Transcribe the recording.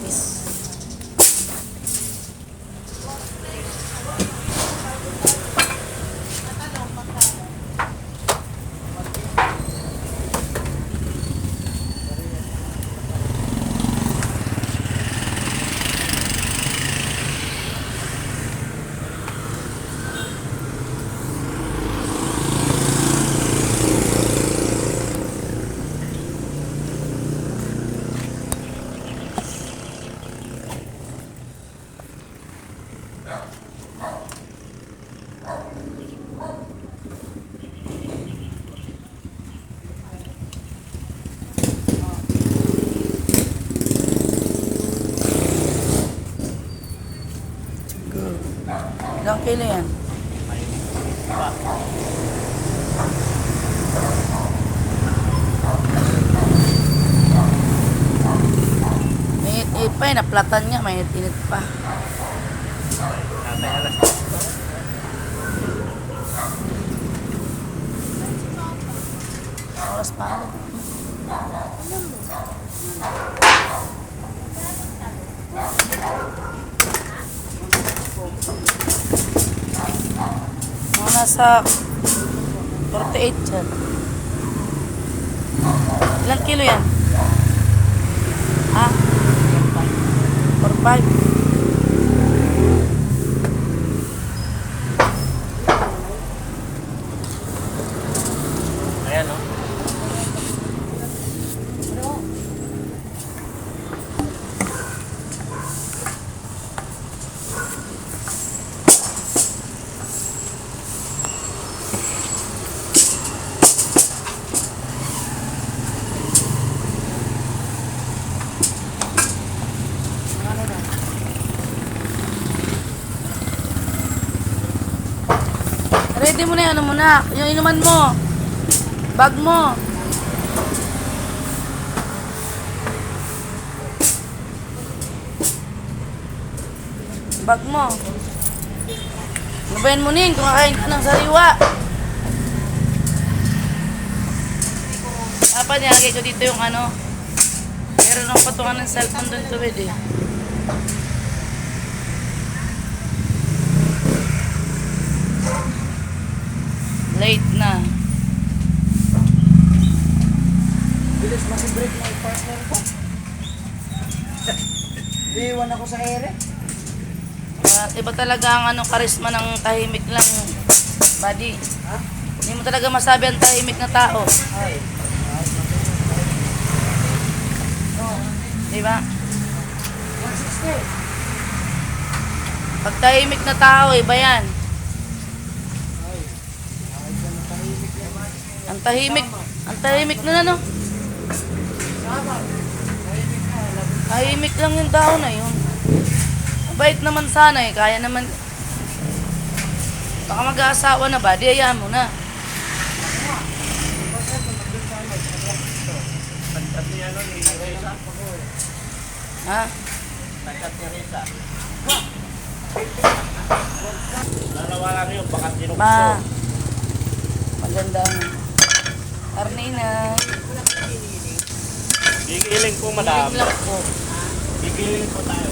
kamatis. Ilang kilo yan? May init pa eh, naplatan niya, may init pa. Oras pa ako. Mga nasa 48 dyan. Ilang kilo yan? Ha? 45. Ayan, no? Ready mo na yan, ano mo na? Yung inuman mo. Bag mo. Bag mo. Nabayan mo ning, kumakain ka ng sariwa. Dapat nilagay ko dito yung ano. Meron ng patungan ng cellphone doon tuwid eh. Late na. Bilis masi-break na yung partner ko. Iiwan ako sa ere. Iba talaga ang ano, karisma ng tahimik lang, buddy. Ha? Hindi mo talaga masabi ang tahimik na tao. Ay. Di ba? 160. Pag tahimik na tao, iba yan. Ay. Ay, ganun tahimik naman. Ang tahimik na ano. Sama. Tahimik na. Tahimik lang yung tao na yun. Mabait naman sana eh, kaya naman. Baka mag-aasawa na ba, di hayaan mo na. Pagkat niya, no, ni Reza. Ha? Pagkat niya Reza. Nanawalan niyo, baka tinukso. Ma. Magandang Arnina. Gigiling po, madam. Hiling lang po. Gigiling po tayo.